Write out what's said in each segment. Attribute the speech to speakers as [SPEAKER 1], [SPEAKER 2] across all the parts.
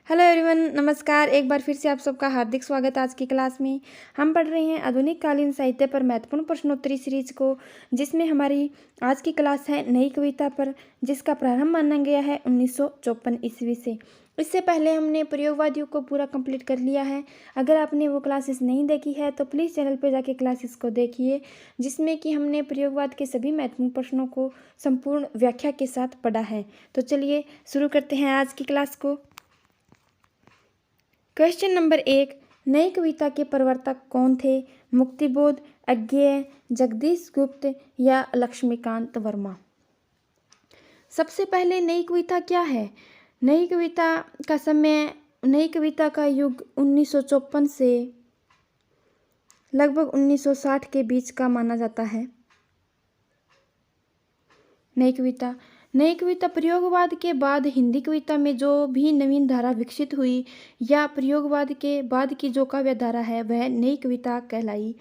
[SPEAKER 1] Hello everyone, नमस्कार। एक बार फिर से आप सबका हार्दिक स्वागत है। आज की क्लास में हम पढ़ रहे हैं आधुनिक कालीन साहित्य पर महत्वपूर्ण प्रश्नोत्तरी सीरीज को, जिसमें हमारी आज की क्लास है नई कविता पर, जिसका प्रारंभ माना गया है 1954 ईस्वी से। इससे पहले हमने प्रयोगवादियों को पूरा कंप्लीट कर लिया है। अगर आपने वो क्लासेस नहीं देखी है तो प्लीज़ चैनल पर जाके क्लासेस को देखिए, जिसमें कि हमने प्रयोगवाद के सभी महत्वपूर्ण प्रश्नों को संपूर्ण व्याख्या के साथ पढ़ा है। तो चलिए शुरू करते हैं आज की क्लास को। क्वेश्चन नंबर 1, नई कविता के प्रवर्तक कौन थे? मुक्तिबोध, अज्ञेय, जगदीश गुप्त या लक्ष्मीकांत वर्मा? सबसे पहले नई कविता क्या है? नई कविता का समय, नई कविता का युग 1954 से लगभग 1960 के बीच का माना जाता है। नई कविता प्रयोगवाद के बाद हिंदी कविता में जो भी नवीन धारा विकसित हुई या प्रयोगवाद के बाद की जो काव्य धारा है वह नई कविता कहलाई।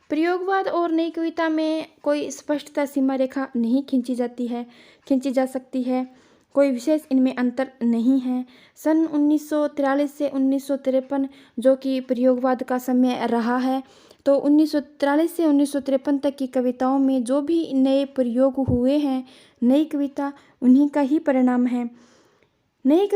[SPEAKER 1] प्रयोगवाद और नई कविता में कोई स्पष्टता सीमा रेखा नहीं खींची जा सकती है। कोई विशेष इनमें अंतर नहीं है। सन 1943 से 1953 जो कि प्रयोगवाद का समय रहा है, तो 1943 से 1953 तक की कविताओं में जो भी नए प्रयोग हुए हैं, नई कविता उन्हीं का ही परिणाम है। नई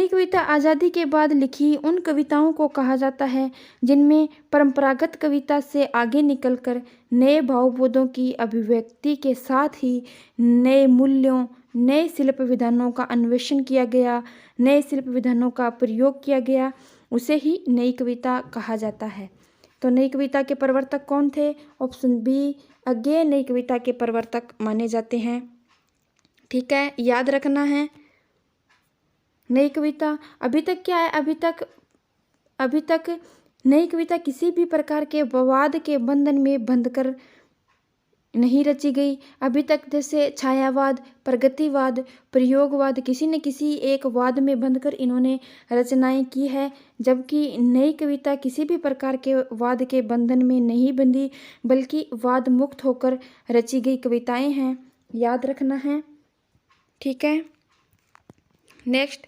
[SPEAKER 1] कविता आज़ादी के बाद लिखी उन कविताओं को कहा जाता है जिनमें परंपरागत कविता से आगे निकलकर नए भावबोधों की अभिव्यक्ति के साथ ही नए मूल्यों, नए शिल्प विधानों का अन्वेषण किया गया, नए शिल्प विधानों का प्रयोग किया गया, उसे ही नई कविता कहा जाता है। तो नई कविता के प्रवर्तक कौन थे? ऑप्शन बी, अज्ञेय नई कविता के प्रवर्तक माने जाते हैं। ठीक है, याद रखना है। नई कविता अभी तक क्या है? अभी तक नई कविता किसी भी प्रकार के वाद के बंधन में बंधकर नहीं रची गई। अभी तक जैसे छायावाद, प्रगतिवाद, प्रयोगवाद, किसी न किसी एक वाद में बंधकर इन्होंने रचनाएं की है, जबकि नई कविता किसी भी प्रकार के वाद के बंधन में नहीं बंधी, बल्कि वाद मुक्त होकर रची गई कविताएं हैं। याद रखना है। ठीक है, नेक्स्ट,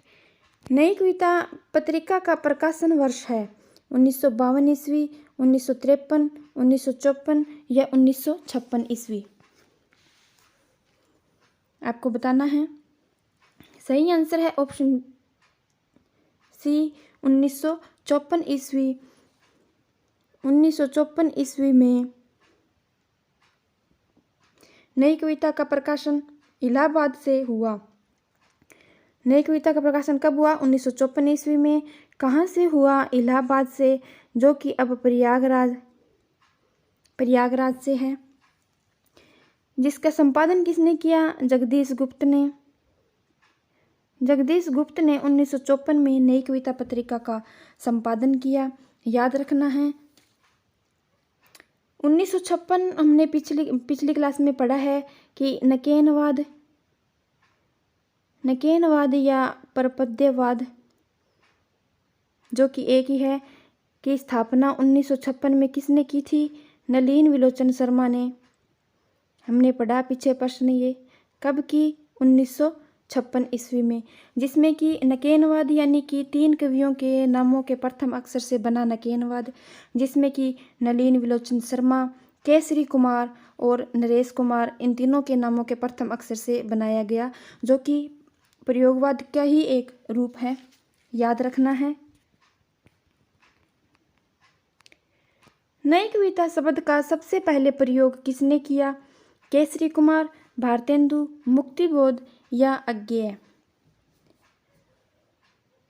[SPEAKER 1] नई कविता पत्रिका का प्रकाशन वर्ष है 1952 ईस्वी, 1953, 1954 या 1956 ईस्वी? आपको बताना है। सही आंसर है ऑप्शन सी, 1954 ईस्वी। 1954 ईस्वी में नई कविता का प्रकाशन इलाहाबाद से हुआ। नई कविता का प्रकाशन कब हुआ? 1954 ईस्वी में। कहाँ से हुआ? इलाहाबाद से, जो कि अब प्रयागराज से है। जिसका संपादन किसने किया? जगदीश गुप्त ने। जगदीश गुप्त ने 1954 में नई कविता पत्रिका का संपादन किया। याद रखना है। 1956 हमने पिछली क्लास में पढ़ा है कि नकेनवाद या परपद्यवाद, जो कि एक ही है, की स्थापना 1956 में किसने की थी? नलिन विलोचन शर्मा ने। हमने पढ़ा पीछे प्रश्न ये कब की? 1956 ईस्वी में। जिसमें कि नकेनवाद यानी कि 3 कवियों के नामों के प्रथम अक्षर से बना नकेनवाद, जिसमें कि नलिन विलोचन शर्मा, केसरी कुमार और नरेश कुमार, इन तीनों के नामों के प्रथम अक्षर से बनाया गया, जो कि प्रयोगवाद का ही एक रूप है। याद रखना है। नई कविता शब्द का सबसे पहले प्रयोग किसने किया? केसरी कुमार, भारतेंदु, मुक्तिबोध या अज्ञेय?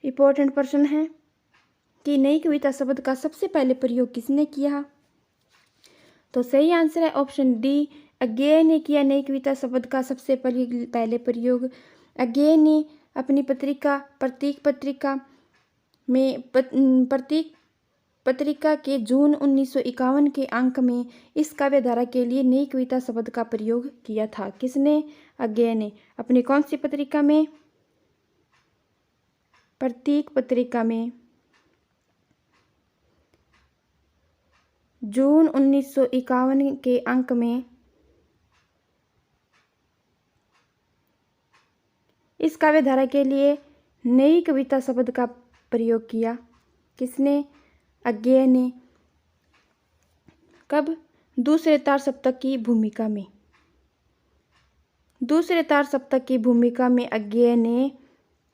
[SPEAKER 1] इंपॉर्टेंट प्रश्न है कि नई कविता शब्द का सबसे पहले प्रयोग किसने किया? तो सही आंसर है ऑप्शन डी, अज्ञेय ने किया नई कविता शब्द का सबसे पहले प्रयोग। अज्ञेय ने अपनी प्रतीक पत्रिका के जून 1951 के अंक में इस काव्य धारा के लिए नई कविता शब्द का प्रयोग किया था। किसने? अज्ञेय ने। अपनी कौन सी पत्रिका में? प्रतीक पत्रिका में जून 1951 के अंक में इस काव्य धारा के लिए नई कविता शब्द का प्रयोग किया। किसने? अज्ञेय ने। कब? दूसरे तार सप्तक की भूमिका में। दूसरे तार सप्तक की भूमिका में अज्ञेय ने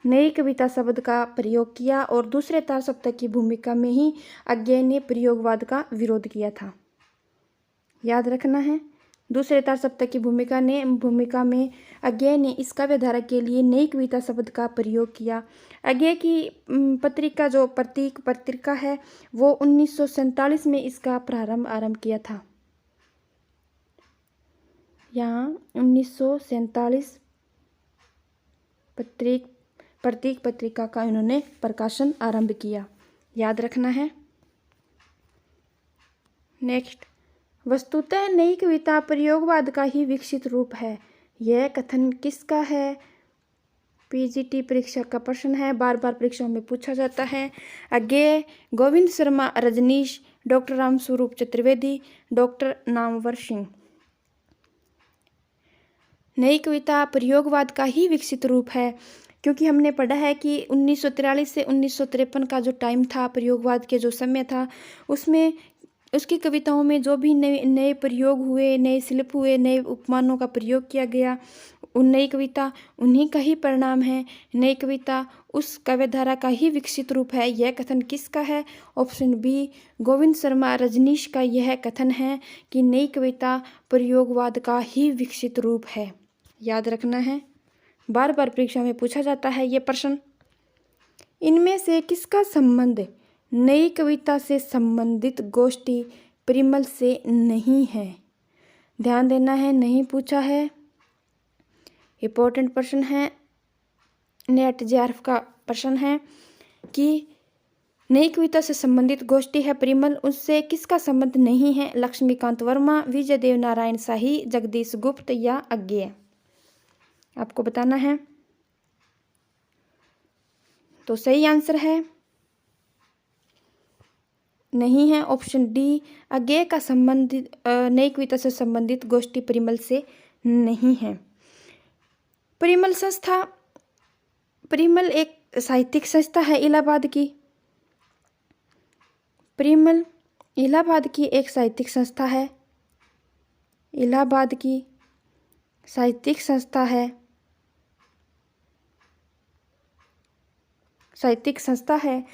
[SPEAKER 1] नई कविता शब्द का प्रयोग किया और दूसरे तार सप्तक की भूमिका में ही अज्ञेय ने प्रयोगवाद का विरोध किया था। याद रखना है, दूसरे तार सप्तक की भूमिका में अज्ञेय ने इस काव्यधारा के लिए नई कविता शब्द का प्रयोग किया। अज्ञेय की पत्रिका जो प्रतीक पत्रिका है वो 1947 में इसका आरंभ किया था। यहाँ 1947 प्रतीक पत्रिका का इन्होंने प्रकाशन आरंभ किया। याद रखना है। नेक्स्ट, वस्तुतः नई कविता प्रयोगवाद का ही विकसित रूप है। यह कथन किसका है? पीजीटी परीक्षा का प्रश्न है, बार बार परीक्षाओं में पूछा जाता है। अज्ञेय, गोविंद शर्मा रजनीश, डॉक्टर रामस्वरूप चतुर्वेदी, डॉक्टर नामवर सिंह। नई कविता प्रयोगवाद का ही विकसित रूप है, क्योंकि हमने पढ़ा है कि 1943 से 1953 का जो टाइम था, प्रयोगवाद के जो समय था, उसमें उसकी कविताओं में जो भी नए प्रयोग हुए, नए शिल्प हुए, नए उपमानों का प्रयोग किया गया, उन नई कविता उन्हीं का ही परिणाम है। नई कविता उस काव्यधारा का ही विकसित रूप है। यह कथन किसका है? ऑप्शन बी, गोविंद शर्मा रजनीश का यह कथन है कि नई कविता प्रयोगवाद का ही विकसित रूप है। याद रखना है, बार बार परीक्षा में पूछा जाता है ये प्रश्न। इनमें से किसका संबंध नई कविता से संबंधित गोष्ठी परिमल से नहीं है? ध्यान देना है, नहीं पूछा है, इम्पोर्टेंट प्रश्न है, नेट जेआरएफ का प्रश्न है कि नई कविता से संबंधित गोष्ठी है परिमल, उससे किसका संबंध नहीं है? लक्ष्मीकांत वर्मा, विजय देव नारायण शाही, जगदीश गुप्त या अज्ञेय? आपको बताना है। तो सही आंसर है नहीं है, ऑप्शन डी, अज्ञेय का संबंधित नई कविता से संबंधित गोष्ठी परिमल से नहीं है। परिमल संस्था, परिमल एक साहित्यिक संस्था है इलाहाबाद की। परिमल इलाहाबाद की एक साहित्यिक संस्था है। इलाहाबाद की साहित्यिक संस्था है, साहित्यिक संस्था है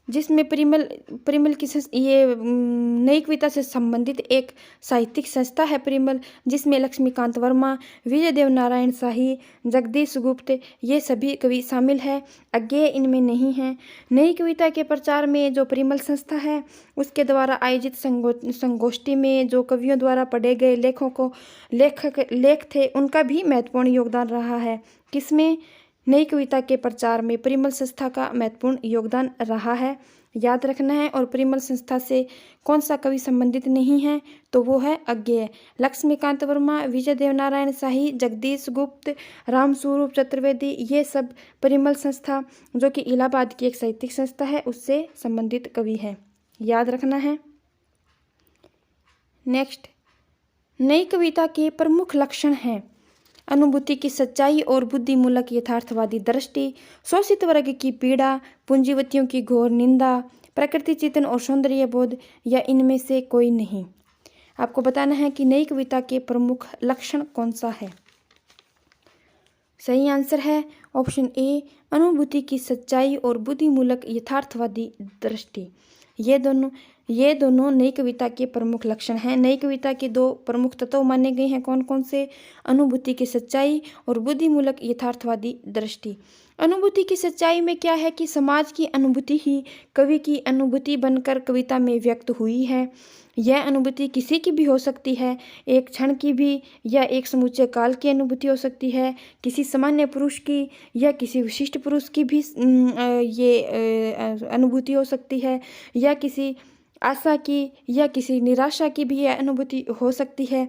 [SPEAKER 1] जिसमें परिमल की ये नई कविता से संबंधित एक साहित्यिक संस्था है परिमल, जिसमें लक्ष्मीकांत वर्मा, विजय देव नारायण शाही, जगदीश गुप्त ये सभी कवि शामिल है। अज्ञेय इनमें नहीं है। नई कविता के प्रचार में जो परिमल संस्था है उसके द्वारा आयोजित संगोष्ठी में जो कवियों द्वारा पढ़े गए लेख थे, उनका भी महत्वपूर्ण योगदान रहा है। किसमें? नई कविता के प्रचार में परिमल संस्था का महत्वपूर्ण योगदान रहा है। याद रखना है। और परिमल संस्था से कौन सा कवि संबंधित नहीं है? तो वो है अज्ञेय। लक्ष्मीकांत वर्मा, विजय देव नारायण शाही, जगदीश गुप्त, रामस्वरूप चतुर्वेदी ये सब परिमल संस्था जो कि इलाहाबाद की एक साहित्यिक संस्था है उससे संबंधित कवि है। याद रखना है। नेक्स्ट, नई कविता के प्रमुख लक्षण हैं अनुभूति की सच्चाई और बुद्धिमूलक यथार्थवादी दृष्टि, शोषित वर्ग की पीड़ा, पूंजीवतियों की घोर निंदा, प्रकृति चिंतन और सौंदर्य बोध, या इनमें से कोई नहीं। आपको बताना है कि नई कविता के प्रमुख लक्षण कौन सा है। सही आंसर है ऑप्शन ए, अनुभूति की सच्चाई और बुद्धिमूलक यथार्थवादी दृष्टि। ये दोनों नई कविता के प्रमुख लक्षण हैं। नई कविता के दो प्रमुख तत्व माने गए हैं कौन कौन से? अनुभूति की सच्चाई और बुद्धिमूलक यथार्थवादी दृष्टि। अनुभूति की सच्चाई में क्या है कि समाज की अनुभूति ही कवि की अनुभूति बनकर कविता में व्यक्त हुई है। यह अनुभूति किसी की भी हो सकती है, एक क्षण की भी या एक समूचे काल की अनुभूति हो सकती है, किसी सामान्य पुरुष की या किसी विशिष्ट पुरुष की भी ये अनुभूति हो सकती है, या किसी आशा की या किसी निराशा की भी यह अनुभूति हो सकती है।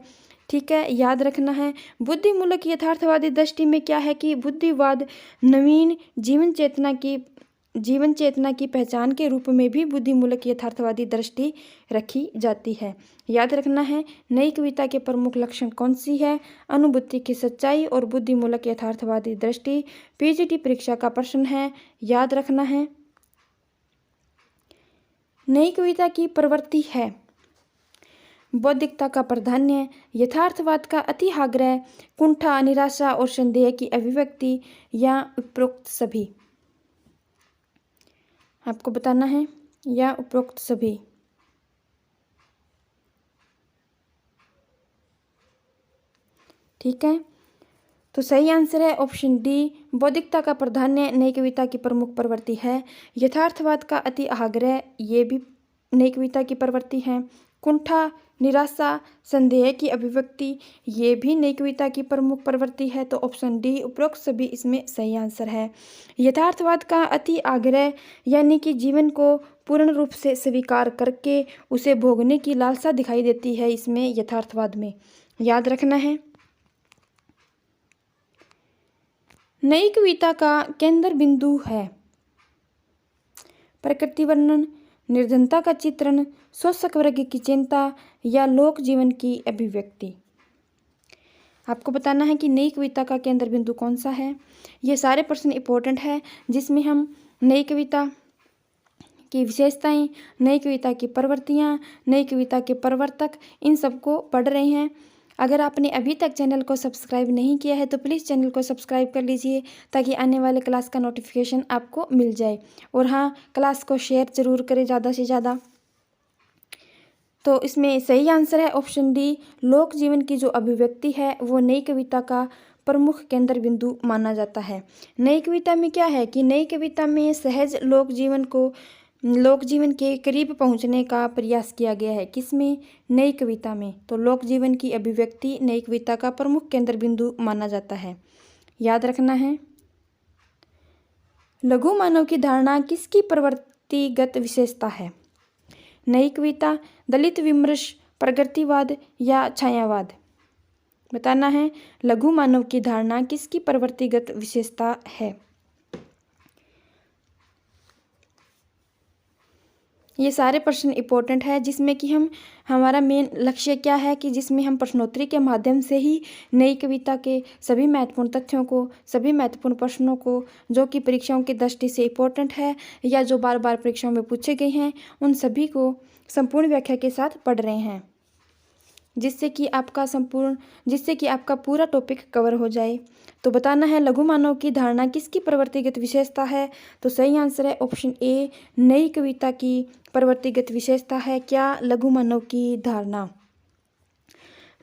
[SPEAKER 1] ठीक है, याद रखना है। बुद्धिमूलक यथार्थवादी दृष्टि में क्या है कि बुद्धिवाद नवीन जीवन चेतना की जीवन चेतना की पहचान के रूप में भी बुद्धिमूलक यथार्थवादी दृष्टि रखी जाती है। याद रखना है, नई कविता के प्रमुख लक्षण कौन सी है? अनुभूति की सच्चाई और बुद्धिमूलक यथार्थवादी दृष्टि। पीजीटी परीक्षा का प्रश्न है, याद रखना है। नई कविता की प्रवृत्ति है बौद्धिकता का प्राधान्य, यथार्थवाद का अति आग्रह, कुंठा, निराशा और संदेह की अभिव्यक्ति, या उपरोक्त सभी। आपको बताना है, या उपरोक्त सभी। ठीक है, तो सही आंसर है ऑप्शन डी, बौद्धिकता का प्राधान्य नई कविता की प्रमुख प्रवृत्ति है। यथार्थवाद का अति आग्रह, ये भी नई कविता की प्रवृत्ति है। कुंठा, निराशा, संदेह की अभिव्यक्ति, ये भी नई कविता की प्रमुख प्रवृत्ति है। तो ऑप्शन डी, उपरोक्त सभी इसमें सही आंसर है। यथार्थवाद का अति आग्रह यानी कि जीवन को पूर्ण रूप से स्वीकार करके उसे भोगने की लालसा दिखाई देती है इसमें, यथार्थवाद में। याद रखना है। नई कविता का केंद्र बिंदु है प्रकृति वर्णन, निर्धनता का चित्रण, शोषक वर्ग की चिंता, या लोक जीवन की अभिव्यक्ति। आपको बताना है कि नई कविता का केंद्र बिंदु कौन सा है। ये सारे प्रश्न इंपॉर्टेंट है, जिसमें हम नई कविता की विशेषताएं, नई कविता की प्रवृत्तियां, नई कविता के प्रवर्तक, इन सबको पढ़ रहे हैं। अगर आपने अभी तक चैनल को सब्सक्राइब नहीं किया है तो प्लीज़ चैनल को सब्सक्राइब कर लीजिए, ताकि आने वाले क्लास का नोटिफिकेशन आपको मिल जाए। और हाँ, क्लास को शेयर ज़रूर करें ज़्यादा से ज़्यादा। तो इसमें सही आंसर है ऑप्शन डी, लोक जीवन की जो अभिव्यक्ति है वो नई कविता का प्रमुख केंद्र बिंदु माना जाता है। नई कविता में क्या है कि नई कविता में सहज लोक जीवन के करीब पहुंचने का प्रयास किया गया है। किसमें? नई कविता में। तो लोक जीवन की अभिव्यक्ति नई कविता का प्रमुख केंद्र बिंदु माना जाता है। याद रखना है। लघु मानव की धारणा किसकी प्रवृत्तिगत विशेषता है? नई कविता, दलित विमर्श, प्रगतिवाद, या छायावाद। बताना है, लघु मानव की धारणा किसकी प्रवृत्तिगत विशेषता है? ये सारे प्रश्न इंपॉर्टेंट है, जिसमें कि हमारा मेन लक्ष्य क्या है कि जिसमें हम प्रश्नोत्तरी के माध्यम से ही नई कविता के सभी महत्वपूर्ण तथ्यों को, सभी महत्वपूर्ण प्रश्नों को, जो कि परीक्षाओं की दृष्टि से इंपॉर्टेंट है या जो बार बार परीक्षाओं में पूछे गए हैं, उन सभी को संपूर्ण व्याख्या के साथ पढ़ रहे हैं, जिससे कि आपका पूरा टॉपिक कवर हो जाए। तो बताना है, लघु मानव की धारणा किसकी प्रवृत्तिगत विशेषता है? तो सही आंसर है ऑप्शन ए, नई कविता की प्रवृत्तिगत विशेषता है क्या? लघु मानव की धारणा।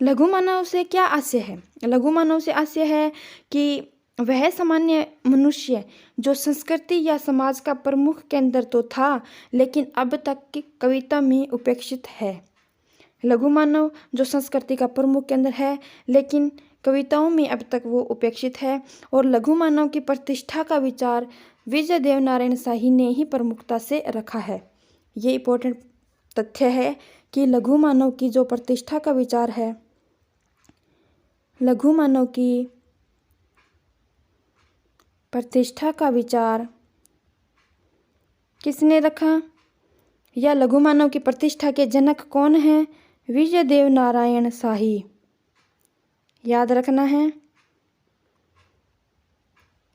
[SPEAKER 1] लघु मानव से क्या आशय है? लघु मानव से आशय है कि वह सामान्य मनुष्य जो संस्कृति या समाज का प्रमुख केंद्र तो था, लेकिन अब तक की कविता में उपेक्षित है। लघु मानव जो संस्कृति का प्रमुख केंद्र है, लेकिन कविताओं में अब तक वो उपेक्षित है। और लघु मानव की प्रतिष्ठा का विचार विजय देवनारायण शाही ने ही प्रमुखता से रखा है। ये इंपॉर्टेंट तथ्य है कि लघु मानव की जो प्रतिष्ठा का विचार है, लघु मानव की प्रतिष्ठा का विचार किसने रखा, या लघु मानव की प्रतिष्ठा के जनक कौन हैं? विजय देवनारायण शाही। याद रखना है,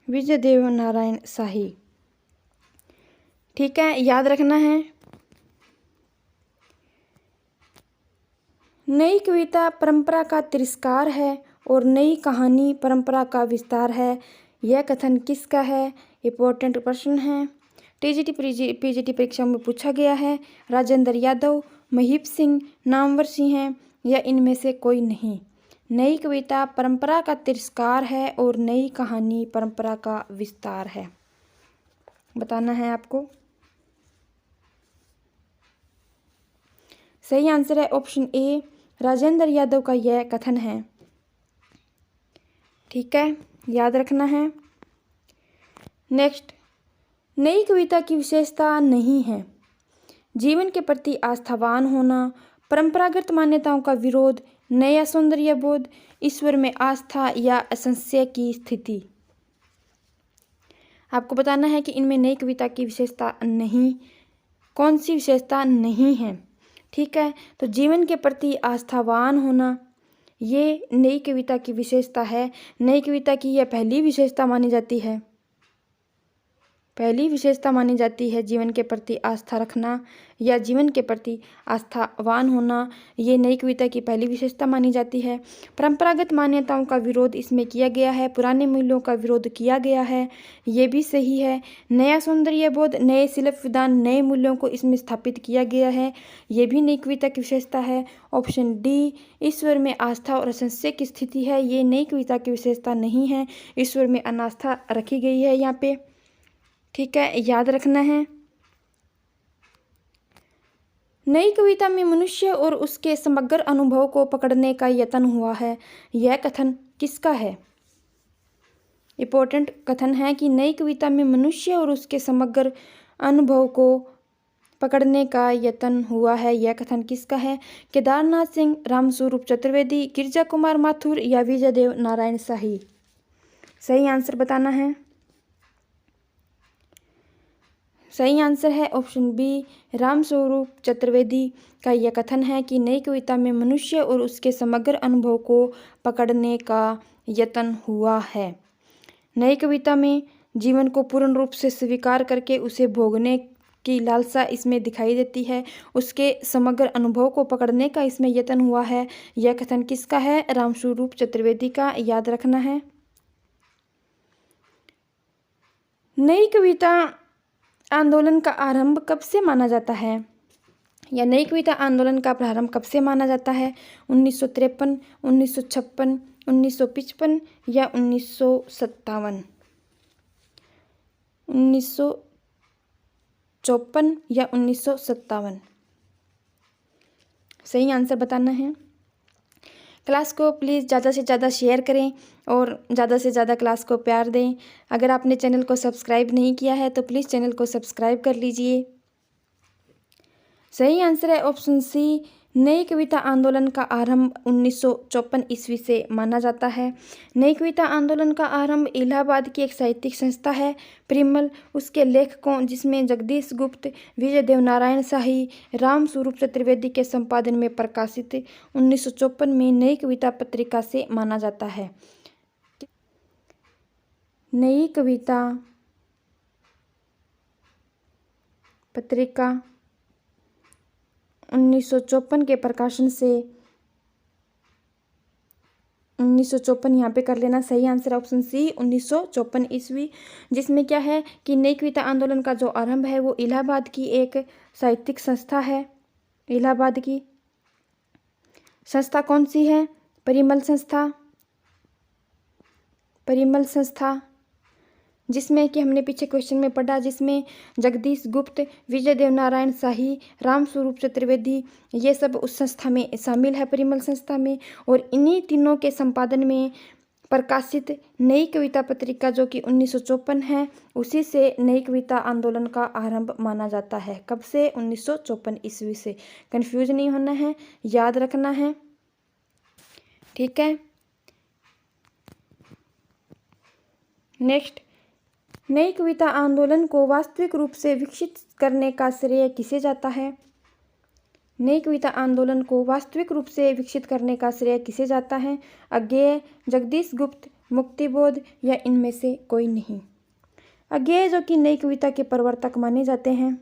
[SPEAKER 1] विजय देवनारायण शाही। ठीक है, याद रखना है। नई कविता परंपरा का तिरस्कार है और नई कहानी परंपरा का विस्तार है। यह कथन किसका है? इंपॉर्टेंट प्रश्न है, टीजीटी पीजीटी परीक्षा में पूछा गया है। राजेंद्र यादव, महीप सिंह, नामवर सिंह हैं, या इनमें से कोई नहीं। नई कविता परंपरा का तिरस्कार है और नई कहानी परंपरा का विस्तार है। बताना है आपको। सही आंसर है ऑप्शन ए, राजेंद्र यादव का यह कथन है। ठीक है, याद रखना है। नेक्स्ट, नई कविता की विशेषता नहीं है जीवन के प्रति आस्थावान होना, परंपरागत मान्यताओं का विरोध, नया सौंदर्य बोध, ईश्वर में आस्था, या असंशय की स्थिति। आपको बताना है कि इनमें नई कविता की विशेषता नहीं, कौन सी विशेषता नहीं है। ठीक है, तो जीवन के प्रति आस्थावान होना, ये नई कविता की विशेषता है। नई कविता की यह पहली विशेषता मानी जाती है, पहली विशेषता मानी जाती है जीवन के प्रति आस्था रखना या जीवन के प्रति आस्थावान होना, ये नई कविता की पहली विशेषता मानी जाती है। परंपरागत मान्यताओं का विरोध इसमें किया गया है, पुराने मूल्यों का विरोध किया गया है, ये भी सही है। नया सौंदर्य बोध, नए शिल्प विधान, नए मूल्यों को इसमें स्थापित किया गया है, ये भी नई कविता की विशेषता है। ऑप्शन डी, ईश्वर में आस्था और असंशय की स्थिति है, ये नई कविता की विशेषता नहीं है। ईश्वर में अनास्था रखी गई है यहाँ पे। ठीक है, याद रखना है। नई कविता में मनुष्य और उसके समग्र अनुभव को पकड़ने का यत्न हुआ है, यह कथन किसका है? इंपॉर्टेंट कथन है कि नई कविता में मनुष्य और उसके समग्र अनुभव को पकड़ने का यत्न हुआ है, यह कथन किसका है? केदारनाथ सिंह, रामस्वरूप चतुर्वेदी, गिरिजा कुमार माथुर या विजयदेव नारायण शाही? सही आंसर बताना है। सही आंसर है ऑप्शन बी, रामस्वरूप चतुर्वेदी का यह कथन है कि नई कविता में मनुष्य और उसके समग्र अनुभव को पकड़ने का यत्न हुआ है। नई कविता में जीवन को पूर्ण रूप से स्वीकार करके उसे भोगने की लालसा इसमें दिखाई देती है, उसके समग्र अनुभव को पकड़ने का इसमें यत्न हुआ है, यह कथन किसका है? रामस्वरूप चतुर्वेदी का, याद रखना है। नई कविता आंदोलन का आरंभ कब से माना जाता है, या नई कविता आंदोलन का प्रारंभ कब से माना जाता है? 1953, 1956, 1955 या 1957? 1954 या 1957? सही आंसर बताना है। क्लास को प्लीज़ ज़्यादा से ज़्यादा शेयर करें और ज़्यादा से ज़्यादा क्लास को प्यार दें। अगर आपने चैनल को सब्सक्राइब नहीं किया है तो प्लीज़ चैनल को सब्सक्राइब कर लीजिए। सही आंसर है ऑप्शन सी, नई कविता आंदोलन का आरंभ 1954 ईस्वी से माना जाता है। नई कविता आंदोलन का आरंभ इलाहाबाद की एक साहित्यिक संस्था है परिमल, उसके लेखकों जिसमें जगदीश गुप्त, विजयदेव नारायण शाही, रामस्वरूप चतुर्वेदी के संपादन में प्रकाशित 1954 में नई कविता पत्रिका से माना जाता है। नई कविता पत्रिका 1954 के प्रकाशन से 1954 यहाँ पे कर लेना। सही आंसर ऑप्शन सी, 1954 ईस्वी, जिसमें क्या है कि नई कविता आंदोलन का जो आरंभ है वो इलाहाबाद की एक साहित्यिक संस्था है। इलाहाबाद की संस्था कौन सी है? परिमल संस्था। परिमल संस्था, जिसमें कि हमने पीछे क्वेश्चन में पढ़ा, जिसमें जगदीश गुप्त, विजयदेव नारायण शाही, रामस्वरूप चतुर्वेदी, ये सब उस संस्था में शामिल है, परिमल संस्था में। और इन्हीं तीनों के संपादन में प्रकाशित नई कविता पत्रिका जो कि 1954 है, उसी से नई कविता आंदोलन का आरंभ माना जाता है। कब से? 1954 ईस्वी से। कंफ्यूज नहीं होना है, याद रखना है। ठीक है, नेक्स्ट, नई कविता आंदोलन को वास्तविक रूप से विकसित करने का श्रेय किसे जाता है? नई कविता आंदोलन को वास्तविक रूप से विकसित करने का श्रेय किसे जाता है? अज्ञेय, जगदीश गुप्त, मुक्तिबोध या इनमें से कोई नहीं? अज्ञेय जो कि नई कविता के प्रवर्तक माने जाते हैं।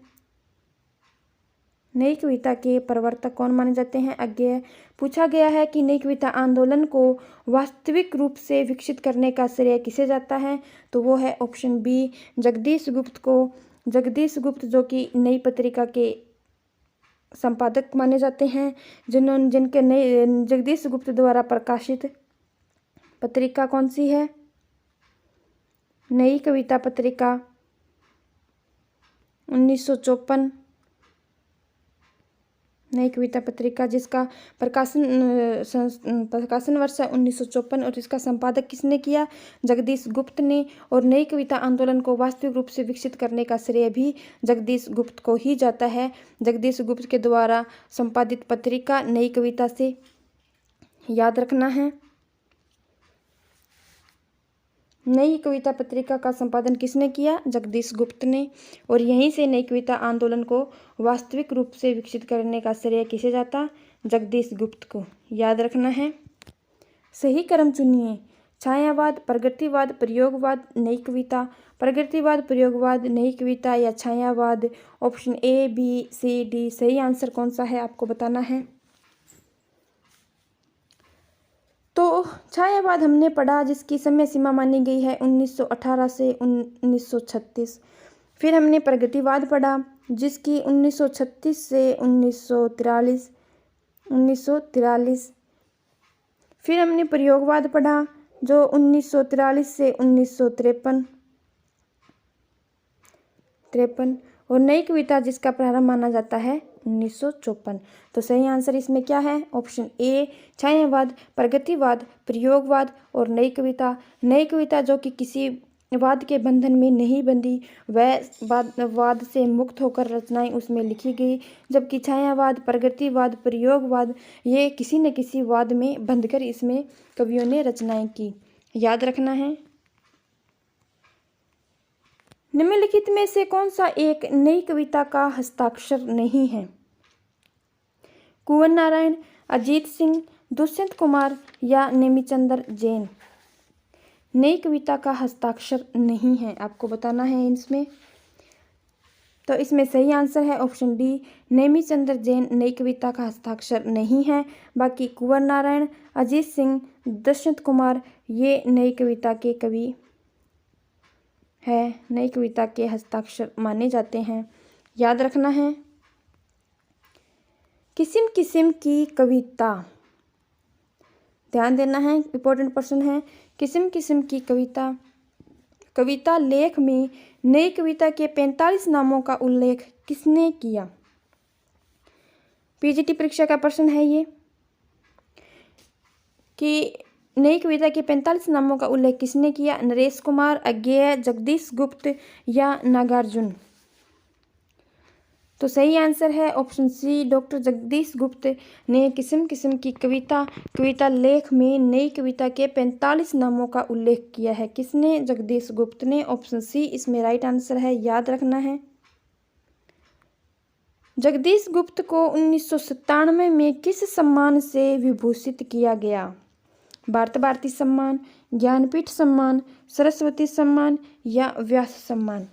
[SPEAKER 1] नई कविता के प्रवर्तक कौन माने जाते हैं? अज्ञेय। पूछा गया है कि नई कविता आंदोलन को वास्तविक रूप से विकसित करने का श्रेय किसे जाता है, तो वो है ऑप्शन बी, जगदीश गुप्त को। जगदीश गुप्त जो कि नई पत्रिका के संपादक माने जाते हैं, जिनके नई जगदीश गुप्त द्वारा प्रकाशित पत्रिका कौन सी है? नई कविता पत्रिका 1954। नई कविता पत्रिका जिसका प्रकाशन वर्ष है 1954 और इसका संपादक किसने किया? जगदीश गुप्त ने। और नई कविता आंदोलन को वास्तविक रूप से विकसित करने का श्रेय भी जगदीश गुप्त को ही जाता है। जगदीश गुप्त के द्वारा संपादित पत्रिका नई कविता से, याद रखना है। नई कविता पत्रिका का संपादन किसने किया? जगदीश गुप्त ने। और यहीं से नई कविता आंदोलन को वास्तविक रूप से विकसित करने का श्रेय किसे जाता? जगदीश गुप्त को। याद रखना है। सही क्रम चुनिए। छायावाद, प्रगतिवाद, प्रयोगवाद, नई कविता। प्रगतिवाद, प्रयोगवाद, नई कविता या छायावाद। Option A, B, C, D. सही आंसर कौन सा है आपको बताना है। तो छायावाद हमने पढ़ा, जिसकी समय सीमा मानी गई है 1918 से 1936। फिर हमने प्रगतिवाद पढ़ा, जिसकी 1936 से 1943। फिर हमने प्रयोगवाद पढ़ा, जो 1943 से 1953। और नई कविता, जिसका प्रारंभ माना जाता है 1954। तो सही आंसर इसमें क्या है? ऑप्शन ए, छायावाद, प्रगतिवाद, प्रयोगवाद और नई कविता। नई कविता जो कि किसी वाद के बंधन में नहीं बंधी, वह वाद से मुक्त होकर रचनाएं उसमें लिखी गई, जबकि छायावाद, प्रगतिवाद, प्रयोगवाद ये किसी न किसी वाद में बंधकर इसमें कवियों ने रचनाएं की। याद रखना है। निम्नलिखित में से कौन सा एक नई कविता का हस्ताक्षर नहीं है? कुंवर नारायण, अजीत सिंह, दुष्यंत कुमार या नेमिचंद्र जैन। नई कविता का हस्ताक्षर नहीं है, आपको बताना है इसमें। तो इसमें सही आंसर है ऑप्शन डी, नेमिचंद्र जैन नई कविता का हस्ताक्षर नहीं है। बाकी कुंवर नारायण, अजीत सिंह, दुष्यंत कुमार ये नई कविता के कवि है, नई कविता के हस्ताक्षर माने जाते हैं। याद रखना है। किस्म किस्म की कविता, ध्यान देना है, इंपॉर्टेंट प्रश्न है। किस्म किस्म की कविता। कविता लेख में नई कविता के 45 नामों का उल्लेख किसने किया? पीजीटी परीक्षा का प्रश्न है ये कि नई कविता के 45 नामों का उल्लेख किसने किया? नरेश कुमार, अज्ञेय, जगदीश गुप्त या नागार्जुन। तो सही आंसर है ऑप्शन सी, डॉक्टर जगदीश गुप्त ने किस्म किस्म की कविता लेख में नई कविता के 45 नामों का उल्लेख किया है। किसने? जगदीश गुप्त ने। ऑप्शन सी इसमें राइट आंसर है। याद रखना है। जगदीश गुप्त को 1997 में किस सम्मान से विभूषित किया गया? भारत भारती सम्मान, ज्ञानपीठ सम्मान, सरस्वती सम्मान या व्यास सम्मान।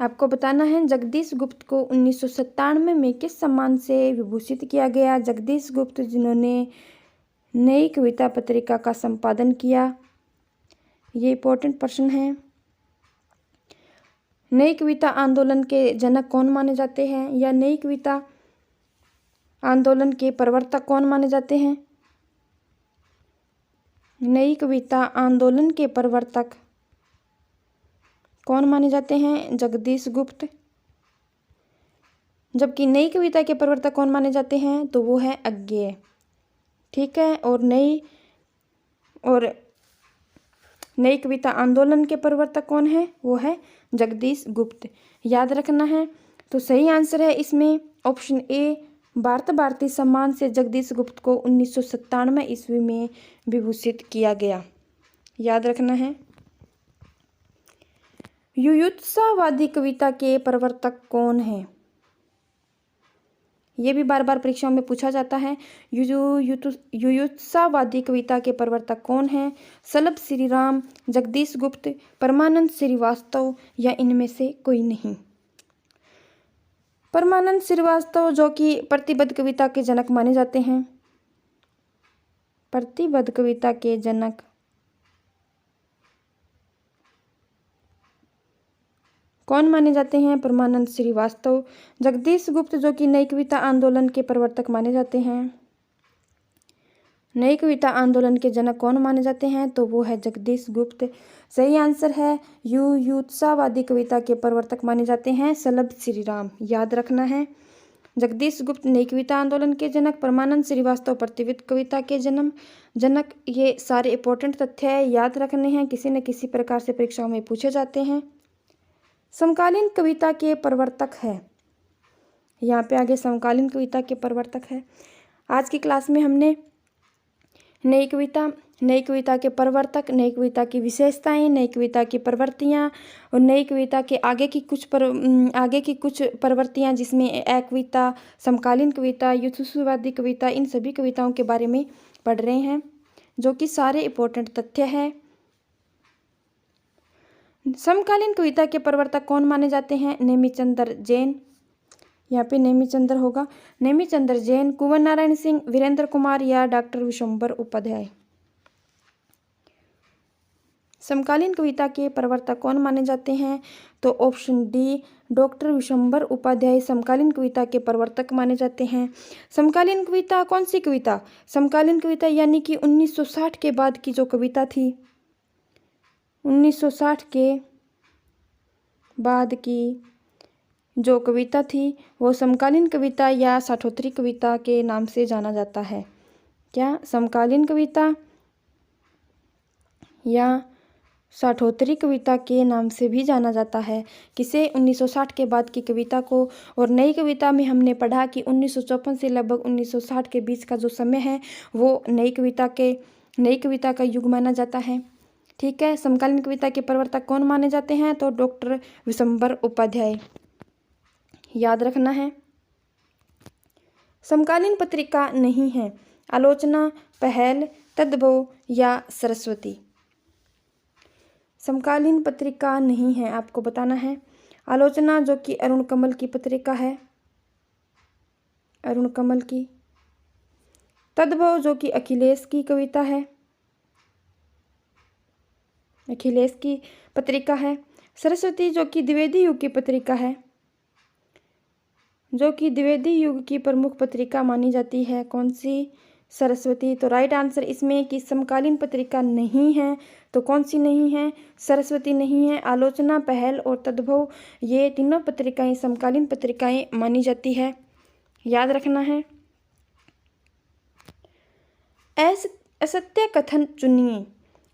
[SPEAKER 1] आपको बताना है जगदीश गुप्त को 1997 में किस सम्मान से विभूषित किया गया? जगदीश गुप्त जिन्होंने नई कविता पत्रिका का संपादन किया। ये इंपॉर्टेंट प्रश्न है। नई कविता आंदोलन के जनक कौन माने जाते हैं, या नई कविता आंदोलन के प्रवर्तक कौन माने जाते हैं? नई कविता आंदोलन के प्रवर्तक कौन माने जाते हैं? जगदीश गुप्त। जबकि नई कविता के प्रवर्तक कौन माने जाते हैं? तो वो है अज्ञेय। ठीक है। और नई कविता आंदोलन के प्रवर्तक कौन है? वो है जगदीश गुप्त। याद रखना है। तो सही आंसर है इसमें ऑप्शन ए, भारत भारती सम्मान से जगदीश गुप्त को 1997 ईस्वी में विभूषित किया गया। याद रखना है। युयुत्सावादी कविता के प्रवर्तक कौन है? ये भी बार बार परीक्षाओं में पूछा जाता है। युयुत्सावादी कविता के प्रवर्तक कौन है? सलभ श्रीराम, जगदीश गुप्त, परमानंद श्रीवास्तव या इनमें से कोई नहीं। परमानंद श्रीवास्तव जो कि प्रतिबद्ध कविता के जनक माने जाते हैं। प्रतिबद्ध कविता के जनक कौन माने जाते हैं? परमानंद श्रीवास्तव। जगदीश गुप्त जो कि नई कविता आंदोलन के प्रवर्तक माने जाते हैं। नई कविता आंदोलन के जनक कौन माने जाते हैं? तो वो है जगदीश गुप्त। सही आंसर है युयुत्सावादी कविता के प्रवर्तक माने जाते हैं सलभ श्रीराम। याद रखना है। जगदीश गुप्त नई कविता आंदोलन के जनक, परमानंद श्रीवास्तव प्रतिबद्ध कविता के जनक। ये सारे इंपॉर्टेंट तथ्य है, याद रखने हैं, किसी न किसी प्रकार से परीक्षाओं में पूछे जाते हैं। समकालीन कविता के प्रवर्तक है, यहाँ पे आगे समकालीन कविता के प्रवर्तक है। आज की क्लास में हमने नई कविता, नई कविता के प्रवर्तक, नई कविता की विशेषताएं, नई कविता की प्रवृत्तियां और नई कविता के आगे की कुछ प्रवृत्तियां, जिसमें अकविता, समकालीन कविता, यथार्थवादी कविता, इन सभी कविताओं के बारे में पढ़ रहे हैं, जो कि सारे इंपॉर्टेंट तथ्य हैं। समकालीन कविता के प्रवर्तक कौन माने जाते हैं? नेमिचंद्र जैन, यहाँ पे नेमिचंद्र होगा, नेमिचंद्र जैन, कुंवर नारायण सिंह, वीरेंद्र कुमार या डॉक्टर विशंबर उपाध्याय। समकालीन कविता के प्रवर्तक कौन माने जाते हैं? तो option D, doctor Vishambar Upadhyay समकालीन कविता के प्रवर्तक माने जाते हैं। समकालीन कविता कौन सी कविता? समकालीन कविता यानी कि 1960 के बाद की जो कविता थी, 1960 के बाद की जो कविता थी वो समकालीन कविता या साठोत्तरी कविता के नाम से जाना जाता है। क्या? समकालीन कविता या साठोत्तरी कविता के नाम से भी जाना जाता है। किसे? 1960 के बाद की कविता को। और नई कविता में हमने पढ़ा कि 1954 से लगभग 1960 के बीच का जो समय है वो नई कविता का युग माना जाता है। ठीक है। समकालीन कविता के प्रवर्तक कौन माने जाते हैं? तो डॉक्टर विशंबर उपाध्याय, याद रखना है। समकालीन पत्रिका नहीं है। आलोचना, पहल, तद्भव या सरस्वती। समकालीन पत्रिका नहीं है, आपको बताना है। आलोचना जो कि अरुण कमल की पत्रिका है, अरुण कमल की। तद्भव जो कि अखिलेश की कविता है, अखिलेश की पत्रिका है। सरस्वती जो कि द्विवेदी युग की पत्रिका है, जो कि द्विवेदी युग की प्रमुख पत्रिका मानी जाती है। कौन सी? सरस्वती। तो राइट आंसर इसमें कि समकालीन पत्रिका नहीं है। तो कौन सी नहीं है? सरस्वती नहीं है। आलोचना, पहल और तद्भव, ये तीनों पत्रिकाएं समकालीन पत्रिकाएं मानी जाती है, याद रखना है। असत्य कथन चुनिए।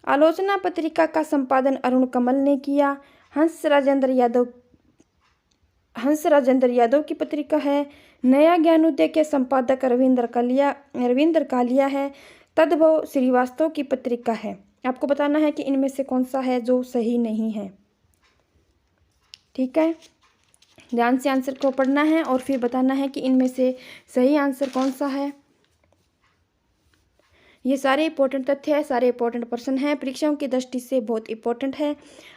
[SPEAKER 1] आलोचना पत्रिका का संपादन अरुण कमल ने किया। हंस राजेंद्र यादव की पत्रिका है। नया ज्ञानोदय के संपादक रविंद्र कालिया है। तद्भव श्रीवास्तव की पत्रिका है। आपको बताना है कि इनमें से कौन सा है जो सही नहीं है। ठीक है, ध्यान से आंसर को पढ़ना है और फिर बताना है कि इनमें से सही आंसर कौन सा है। ये सारे इंपॉर्टेंट तथ्य है, सारे इंपॉर्टेंट प्रश्न हैं, परीक्षाओं की दृष्टि से बहुत इंपॉर्टेंट है।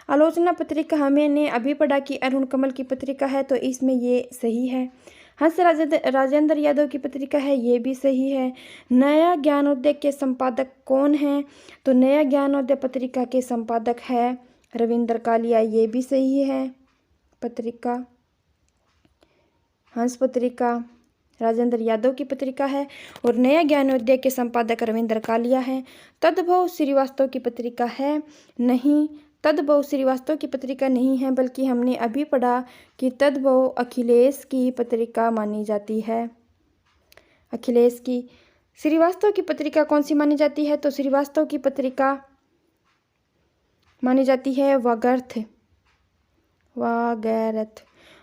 [SPEAKER 1] आलोचना पत्रिका हमने अभी पढ़ा कि अरुण कमल की पत्रिका है, तो इसमें ये सही है। हंस राजेंद्र यादव की पत्रिका है, ये भी सही है। नया ज्ञानोदय के संपादक कौन है? तो नया ज्ञानोदय पत्रिका के संपादक है रविंद्र कालिया, ये भी सही है। पत्रिका हंस पत्रिका राजेंद्र यादव की पत्रिका है और नया ज्ञानोदय के संपादक रविंद्र कालिया है। तद्भव श्रीवास्तव की पत्रिका है नहीं, तद्भव श्रीवास्तव की पत्रिका नहीं है, बल्कि हमने अभी पढ़ा कि तद्भव अखिलेश की पत्रिका मानी जाती है। अखिलेश की। श्रीवास्तव की पत्रिका कौन सी मानी जाती है? तो श्रीवास्तव की पत्रिका मानी जाती है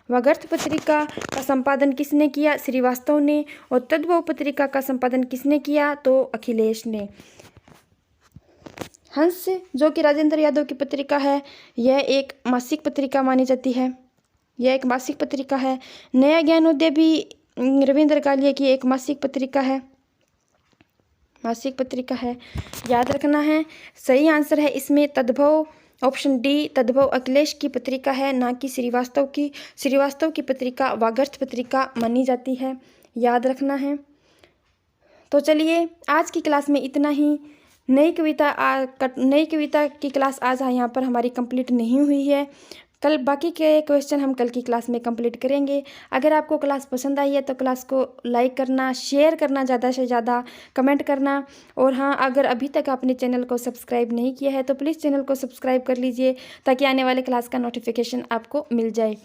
[SPEAKER 1] वागर्थ पत्रिका का संपादन किसने किया? श्रीवास्तव ने। और तद्भव पत्रिका का संपादन किसने किया? तो अखिलेश ने। हंस जो कि राजेंद्र यादव की पत्रिका है, यह एक मासिक पत्रिका मानी जाती है, यह एक मासिक पत्रिका है। नया ज्ञानोदय भी रविंद्र कालिया की एक मासिक पत्रिका है, याद रखना है। सही आंसर है इसमें तद्भव, ऑप्शन डी, तद्भव अखिलेश की पत्रिका है, ना कि श्रीवास्तव की। श्रीवास्तव की पत्रिका वागर्थ पत्रिका मानी जाती है, याद रखना है। तो चलिए आज की क्लास में इतना ही। नई कविता की क्लास आज यहाँ पर हमारी कंप्लीट नहीं हुई है। कल बाकी के क्वेश्चन हम कल की क्लास में कंप्लीट करेंगे। अगर आपको क्लास पसंद आई है तो क्लास को लाइक करना, शेयर करना, ज़्यादा से ज़्यादा कमेंट करना। और हाँ, अगर अभी तक आपने चैनल को सब्सक्राइब नहीं किया है तो प्लीज़ चैनल को सब्सक्राइब कर लीजिए, ताकि आने वाले क्लास का नोटिफिकेशन आपको मिल जाए।